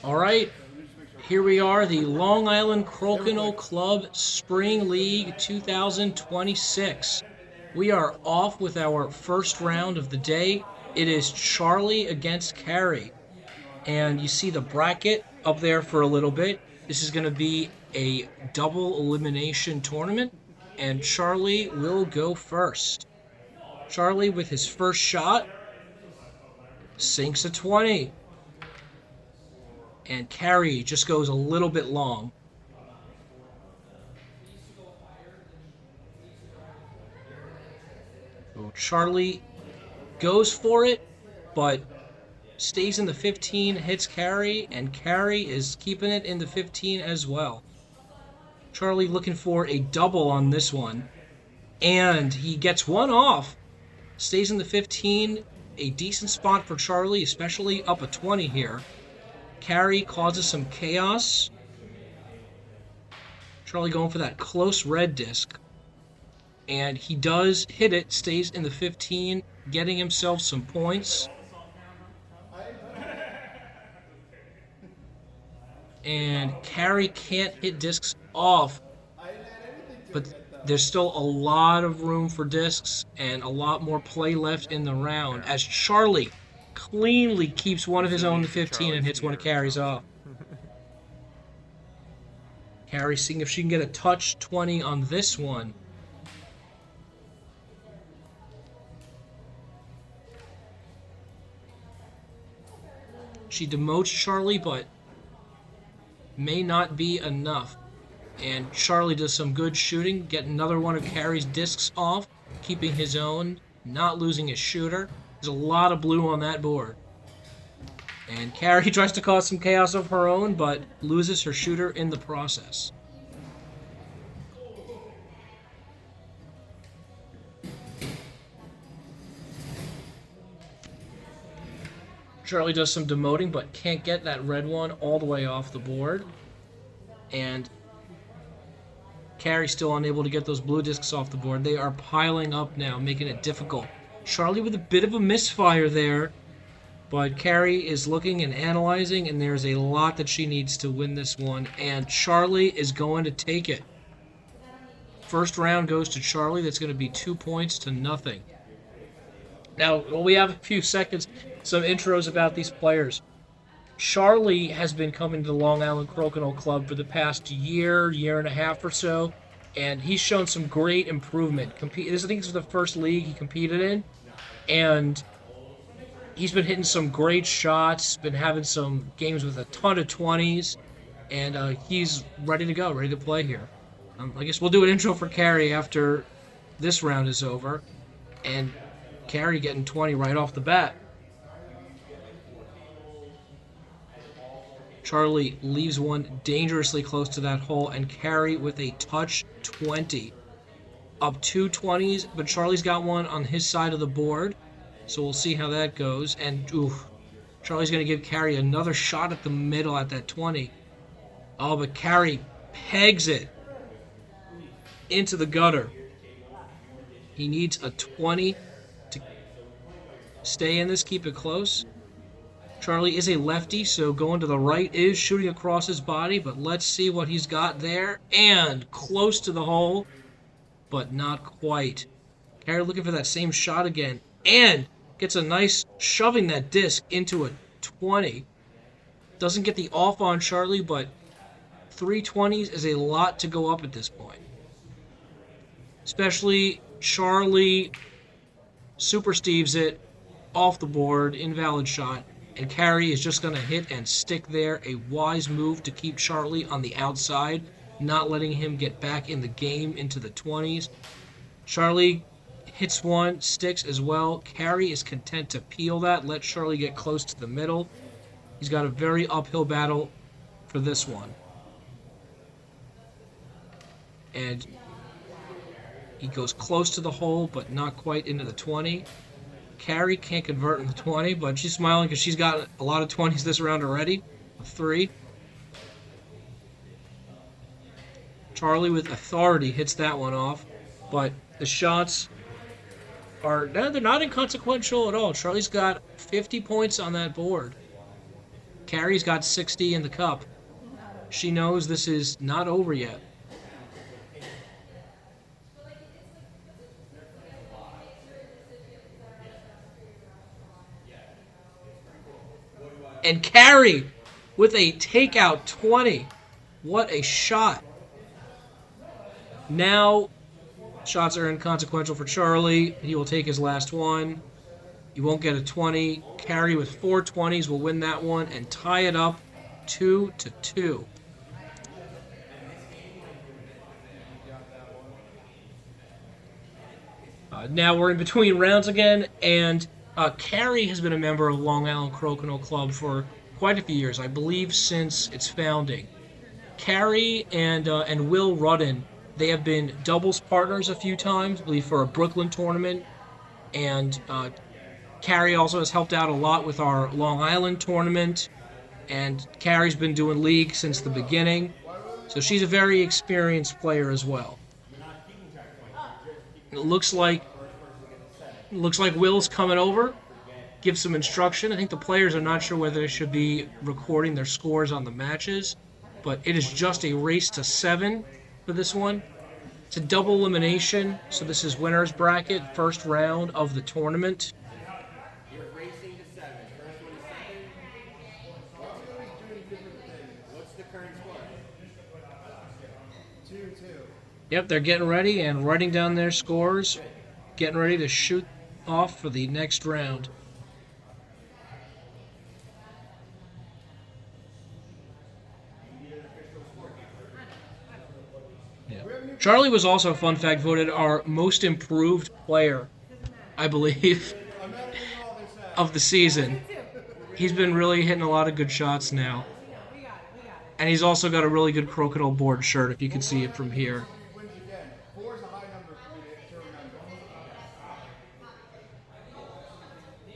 All right, here we are, the Long Island Crokinole Club Spring League 2026. We are off with our first round of the day. It is Charlie against Carrie. And you see the bracket up there for a little bit. This is going to be a double elimination tournament, and Charlie will go first. Charlie, with his first shot, sinks a 20. And Carrie just goes a little bit long. So Charlie goes for it, but stays in the 15, hits Carrie, and Carrie is keeping it in the 15 as well. Charlie looking for a double on this one, and he gets one off. Stays in the 15, a decent spot for Charlie, especially up a 20 here. Carrie causes some chaos. Charlie going for that close red disc. And he does hit it, stays in the 15, getting himself some points. And Carrie can't hit discs off, but there's still a lot of room for discs and a lot more play left in the round as Charlie cleanly keeps one of his own in the 15 and hits one of Carrie's off. Carrie seeing if she can get a touch 20 on this one. She demotes Charlie, but may not be enough. And Charlie does some good shooting, get another one of Carrie's discs off, keeping his own, not losing his shooter. There's a lot of blue on that board. And Carrie tries to cause some chaos of her own, but loses her shooter in the process. Charlie does some demoting, but can't get that red one all the way off the board. And Carrie still unable to get those blue discs off the board. They are piling up now, making it difficult. Charlie with a bit of a misfire there, but Carrie is looking and analyzing, and there's a lot that she needs to win this one, and Charlie is going to take it. First round goes to Charlie. That's going to be 2 points to nothing. Now, we have a few seconds, some intros about these players. Charlie has been coming to the Long Island Crokinole Club for the past year and a half or so, and he's shown some great improvement. I think this is the first league he competed in, and he's been hitting some great shots, been having some games with a ton of 20s, and he's ready to go, ready to play here. I guess we'll do an intro for Carrie after this round is over, and Carrie getting 20 right off the bat. Charlie leaves one dangerously close to that hole, and Carrie with a touch 20. Up 2 20s, but Charlie's got one on his side of the board, so we'll see how that goes. And Charlie's going to give Carrie another shot at the middle at that 20. Oh, but Carrie pegs it into the gutter. He needs a 20 to stay in this, keep it close. Charlie is a lefty, so going to the right is shooting across his body, but let's see what he's got there. And close to the hole, but not quite. Carrie looking for that same shot again, and gets a nice shoving that disc into a 20. Doesn't get the off on Charlie, but 3 20s is a lot to go up at this point. Especially Charlie Super Steves it off the board, invalid shot. And Carrie is just going to hit and stick there. A wise move to keep Charlie on the outside, not letting him get back in the game into the 20s. Charlie hits one, sticks as well. Carrie is content to peel that, let Charlie get close to the middle. He's got a very uphill battle for this one. And he goes close to the hole, but not quite into the 20. Carrie can't convert in the 20, but she's smiling because she's got a lot of 20s this round already. A 3. Charlie with authority hits that one off, but the shots they're not inconsequential at all. Charlie's got 50 points on that board. Carrie's got 60 in the cup. She knows this is not over yet. And Carrie with a takeout 20. What a shot. Now, shots are inconsequential for Charlie. He will take his last one. He won't get a 20. Carrie with 4 20s will win that one and tie it up 2-2. Now we're in between rounds again, and Carrie has been a member of Long Island Crokinole Club for quite a few years, I believe since its founding. Carrie and Will Rudden, they have been doubles partners a few times, I believe for a Brooklyn tournament, and Carrie also has helped out a lot with our Long Island tournament, and Carrie's been doing league since the beginning, so she's a very experienced player as well. It looks like Will's coming over, give some instruction. I think the players are not sure whether they should be recording their scores on the matches, but it is just a race to 7 for this one. It's a double elimination, so this is winner's bracket, first round of the tournament. You're racing to 7. First one is 7. What's the current score? 2-2. Yep, they're getting ready and writing down their scores, getting ready to shoot off for the next round. Yeah. Charlie was also, fun fact, voted our most improved player, I believe, of the season. He's been really hitting a lot of good shots now. And he's also got a really good Crokinole board shirt, if you can see it from here.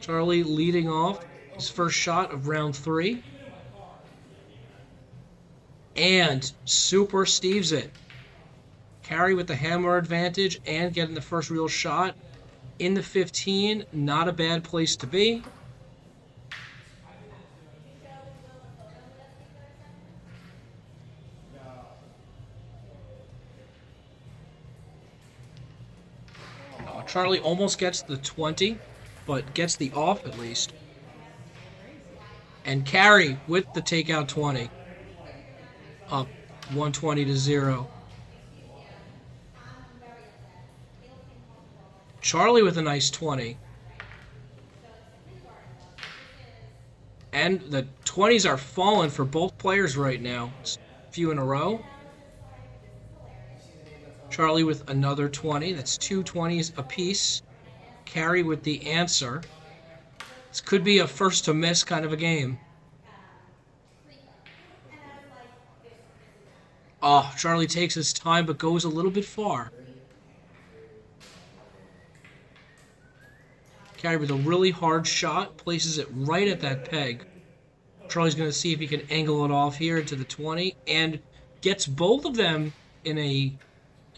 Charlie leading off his first shot of round 3. And Super Steve's it. Carrie with the hammer advantage and getting the first real shot in the 15. Not a bad place to be. Charlie almost gets the 20, but gets the off at least. And Carrie with the takeout 20. Up 120-0. Charlie with a nice 20. And the 20s are falling for both players right now. It's a few in a row. Charlie with another 20. That's 2 20s apiece. Carrie with the answer. This could be a first to miss kind of a game. Oh, Charlie takes his time but goes a little bit far. Carrie with a really hard shot, places it right at that peg. Charlie's going to see if he can angle it off here into the 20 and gets both of them in a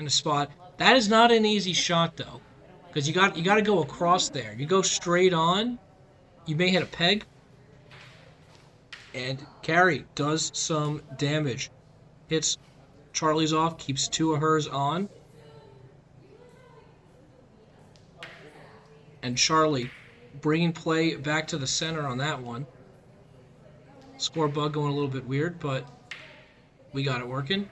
spot. That is not an easy shot though, because you got to go across there. You go straight on, you may hit a peg. And Carrie does some damage. Hits Charlie's off, keeps 2 of hers on. And Charlie bringing play back to the center on that one. Score bug going a little bit weird, but we got it working.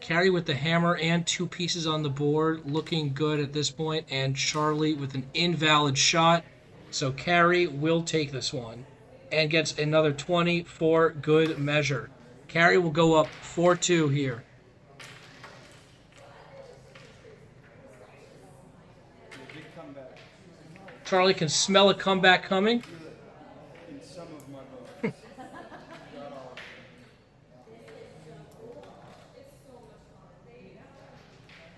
Carrie with the hammer and 2 pieces on the board, looking good at this point, and Charlie with an invalid shot. So Carrie will take this one and gets another 20 for good measure. Carrie will go up 4-2 here. Charlie can smell a comeback coming.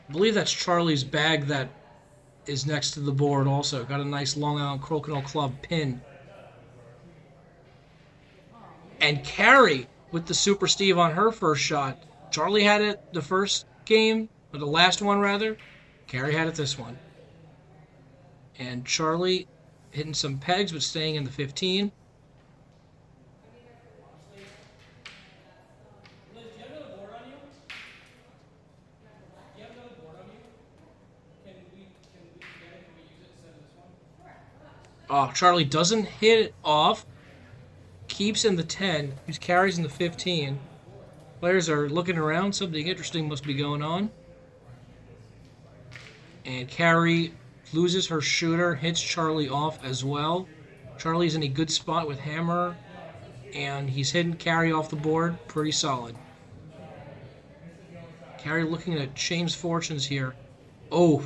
I believe that's Charlie's bag that is next to the board also. Got a nice Long Island Crokinole Club pin. And Carrie with the Super Steve on her first shot. Charlie had it the first game, or the last one rather. Carrie had it this one. And Charlie hitting some pegs, but staying in the 15. Oh, Charlie doesn't hit it off. Keeps in the 10. He carries in the 15. Players are looking around. Something interesting must be going on. And Carrie loses her shooter, hits Charlie off as well. Charlie's in a good spot with hammer, and he's hitting Carrie off the board. Pretty solid. Carrie looking to change fortunes here. Oh,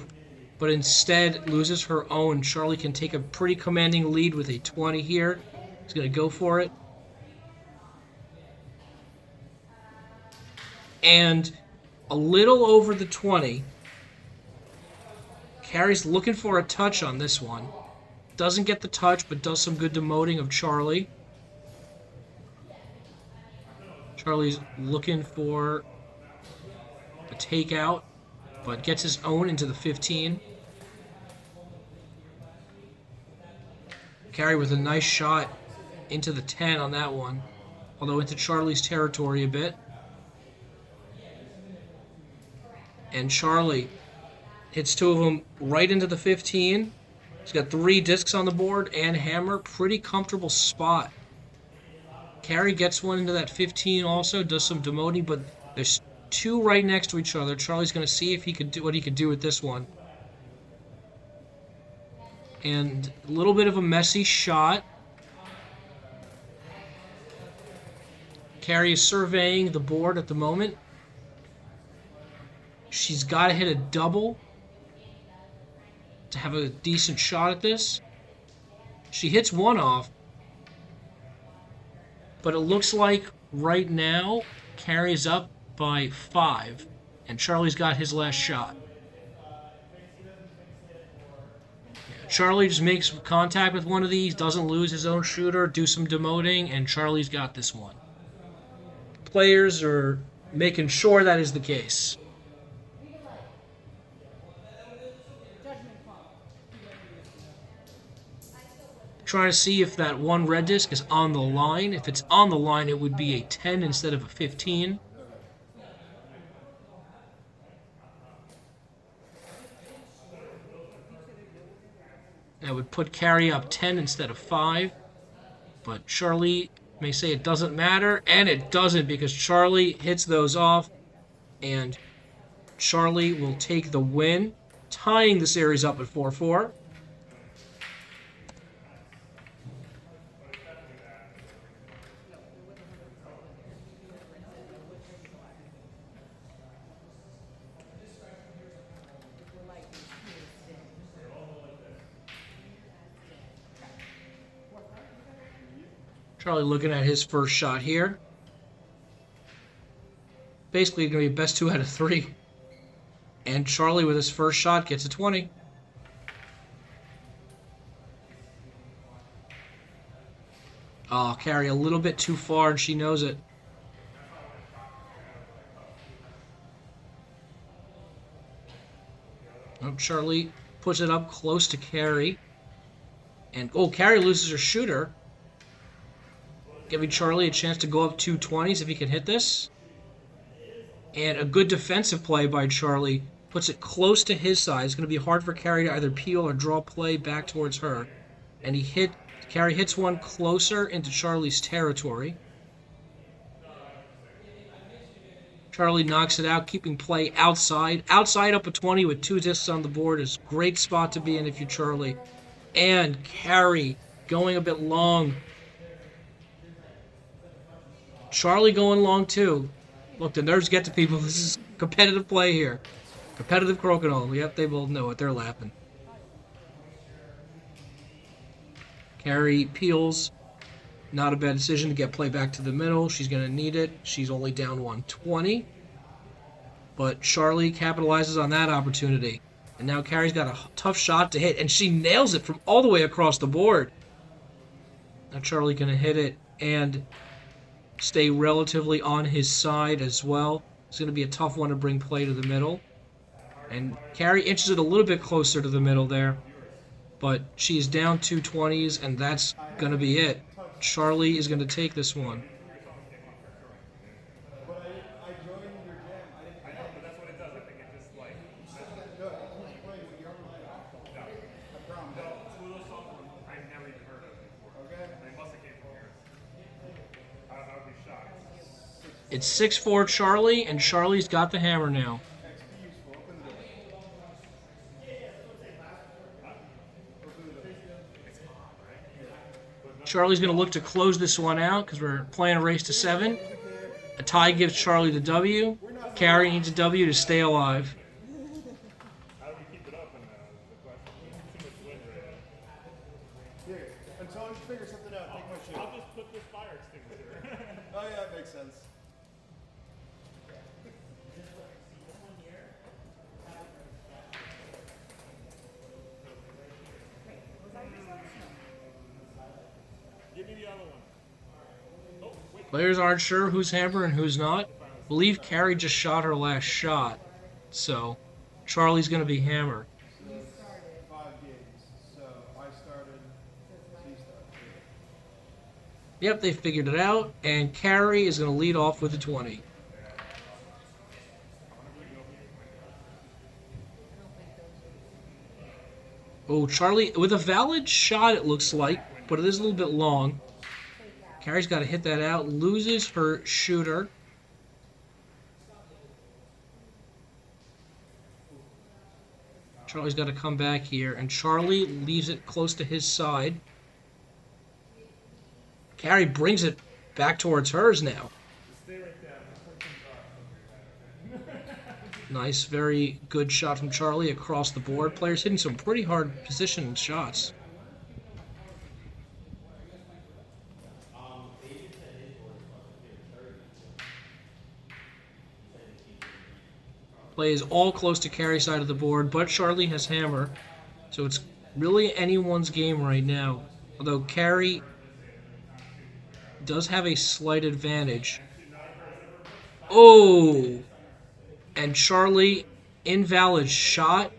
but instead loses her own. Charlie can take a pretty commanding lead with a 20 here. He's going to go for it. And a little over the 20. Carrie's looking for a touch on this one. Doesn't get the touch, but does some good demoting of Charlie. Charlie's looking for a takeout, but gets his own into the 15. Carrie with a nice shot into the 10 on that one, although into Charlie's territory a bit. And Charlie hits two of them right into the 15. He's got 3 discs on the board and hammer. Pretty comfortable spot. Carrie gets one into that 15 also, does some demoting, but there's 2 right next to each other. Charlie's going to see if he could do what he could do with this one. And a little bit of a messy shot. Carrie is surveying the board at the moment. She's got to hit a double to have a decent shot at this. She hits one off, but it looks like right now Carrie's up by 5, and Charlie's got his last shot. Charlie just makes contact with one of these, doesn't lose his own shooter, do some demoting, and Charlie's got this one. Players are making sure that is the case. Trying to see if that one red disc is on the line. If it's on the line, it would be a 10 instead of a 15. That would put Carrie up 10 instead of 5. But Charlie may say it doesn't matter, and it doesn't, because Charlie hits those off, and Charlie will take the win, tying the series up at 4-4. Charlie looking at his first shot here. Basically going to be best 2 out of 3. And Charlie with his first shot gets a 20. Oh, Carrie a little bit too far, and she knows it. Oh, Charlie puts it up close to Carrie. And, oh, Carrie loses her shooter, giving Charlie a chance to go up 2 20s if he can hit this. And a good defensive play by Charlie puts it close to his side. It's going to be hard for Carrie to either peel or draw play back towards her. And Carrie hits one closer into Charlie's territory. Charlie knocks it out, keeping play outside. Outside up a 20 with 2 discs on the board is a great spot to be in if you're Charlie. And Carrie going a bit long. Charlie going long too. Look, the nerves get to people. This is competitive play here. Competitive Crokinole. Yep, they both know it. They're laughing. Carrie peels. Not a bad decision to get play back to the middle. She's going to need it. She's only down 120. But Charlie capitalizes on that opportunity. And now Carrie's got a tough shot to hit. And she nails it from all the way across the board. Now Charlie going to hit it and stay relatively on his side as well. It's going to be a tough one to bring play to the middle. And Carrie inches it a little bit closer to the middle there. But she's down 220s, and that's going to be it. Charlie is going to take this one. It's 6-4 Charlie, and Charlie's got the hammer now. Charlie's going to look to close this one out because we're playing a race to 7. A tie gives Charlie the W. Carrie needs a W to stay alive. How do you keep it up in the question? Too much wind right now. Here, until I figure something out, take my shoe. I'll just put this fire extinguisher. Oh yeah, that makes sense. Give me the other one. Oh, wait. Players aren't sure who's hammer and who's not. I believe Carrie just shot her last shot. So, Charlie's going to be hammer. 5 games. So I started. He started. Yep, they figured it out. And Carrie is going to lead off with a 20. Oh, Charlie, with a valid shot, it looks like, but it is a little bit long. Carrie's got to hit that out, loses her shooter. Charlie's got to come back here, and Charlie leaves it close to his side. Carrie brings it back towards hers now. Nice, very good shot from Charlie across the board. Players hitting some pretty hard position shots. Play is all close to Carrie's side of the board, but Charlie has hammer. So it's really anyone's game right now. Although Carrie does have a slight advantage. Oh! And Charlie, invalid shot.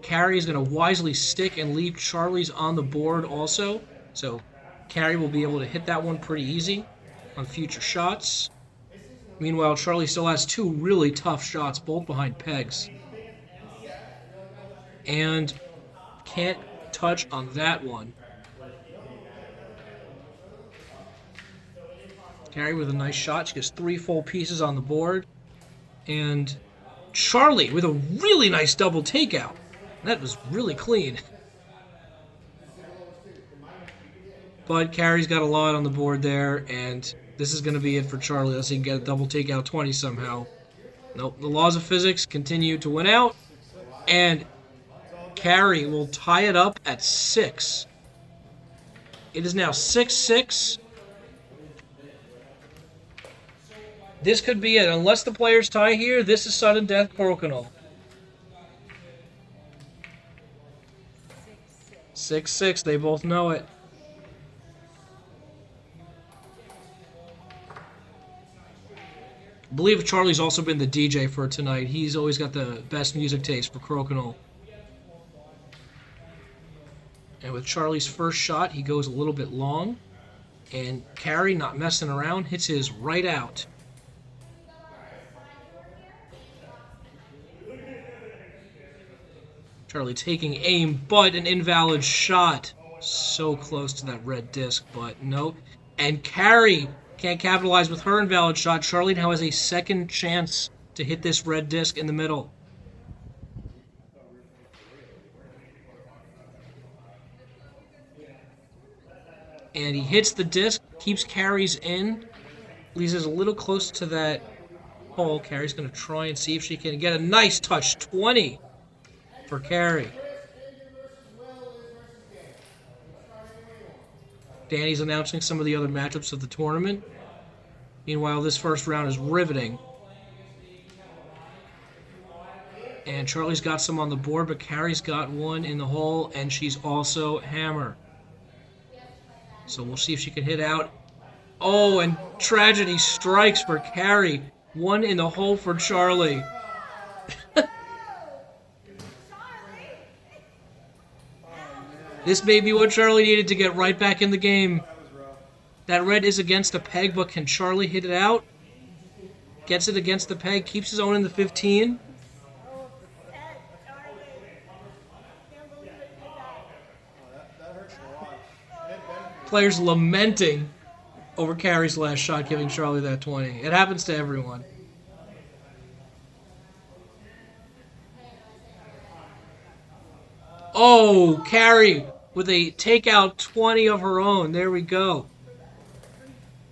Carrie is going to wisely stick and leave Charlie's on the board also. So Carrie will be able to hit that one pretty easy on future shots. Meanwhile, Charlie still has 2 really tough shots, both behind pegs. And can't touch on that one. Carrie with a nice shot. She gets 3 full pieces on the board. And Charlie with a really nice double takeout. That was really clean. But Carrie's got a lot on the board there, and this is going to be it for Charlie unless he can get a double takeout 20 somehow. Nope, the laws of physics continue to win out, and Carrie will tie it up at 6. It is now 6-6. This could be it. Unless the players tie here, this is sudden death Crokinole. 6-6. They both know it. I believe Charlie's also been the DJ for tonight. He's always got the best music taste for Crokinole. And with Charlie's first shot, he goes a little bit long. And Carrie, not messing around, hits his right out. Charlie taking aim, but an invalid shot. So close to that red disc, but no. And Carrie can't capitalize with her invalid shot. Charlie now has a second chance to hit this red disc in the middle. And he hits the disc, keeps Carrie's in, leaves us a little close to that hole. Carrie's going to try and see if she can get a nice touch. 20 for Carrie. Danny's announcing some of the other matchups of the tournament. Meanwhile, this first round is riveting. And Charlie's got some on the board, but Carrie's got one in the hole, and she's also hammer. So we'll see if she can hit out. Oh, and tragedy strikes for Carrie. One in the hole for Charlie. This may be what Charlie needed to get right back in the game. That was rough. That red is against the peg, but can Charlie hit it out? Gets it against the peg, keeps his own in the 15. That hurts to watch. And benefit. Players lamenting over Carrie's last shot, giving Charlie that 20. It happens to everyone. Oh, Carrie with a takeout 20 of her own. There we go.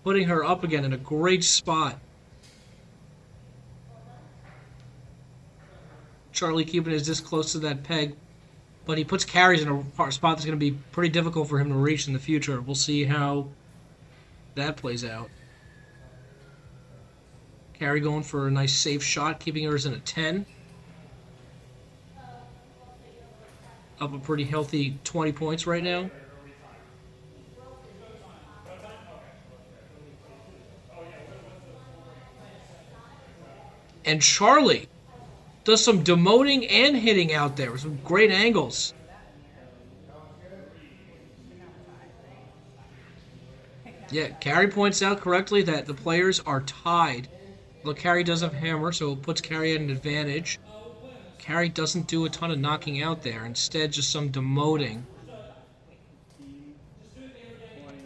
Putting her up again in a great spot. Charlie keeping his disc close to that peg, but he puts Carrie's in a spot that's going to be pretty difficult for him to reach in the future. We'll see how that plays out. Carrie going for a nice safe shot, keeping hers in a 10. Up a pretty healthy 20 points right now. And Charlie does some demoting and hitting out there with some great angles. Yeah, Carrie points out correctly that the players are tied. Look, Carrie does have hammer, so it puts Carrie at an advantage. Carrie doesn't do a ton of knocking out there. Instead, just some demoting. 15, 20, 40,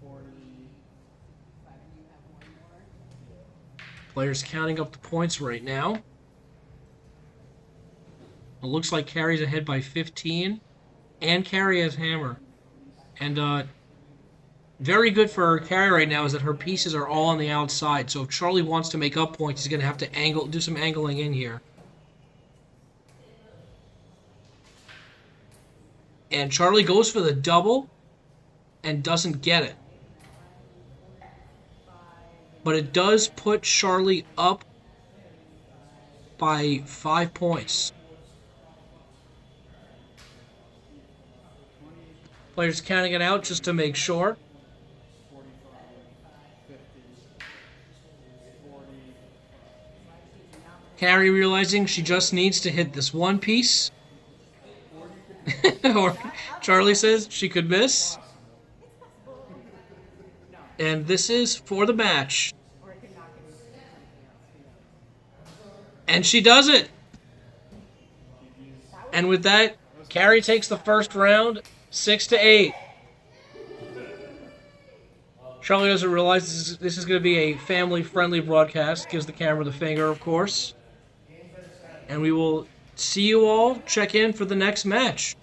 40. Players counting up the points right now. It looks like Carrie's ahead by 15. And Carrie has hammer. And very good for Carrie right now is that her pieces are all on the outside. So if Charlie wants to make up points, he's going to have to do some angling in here. And Charlie goes for the double and doesn't get it. But it does put Charlie up by 5 points. Players counting it out just to make sure. 45, 50, 40. Carrie realizing she just needs to hit this one piece. Or Charlie says she could miss. And this is for the match. And she does it. And with that, Carrie takes the first round, 6-8. Charlie doesn't realize this is going to be a family-friendly broadcast. Gives the camera the finger, of course. And we will see you all check in for the next match.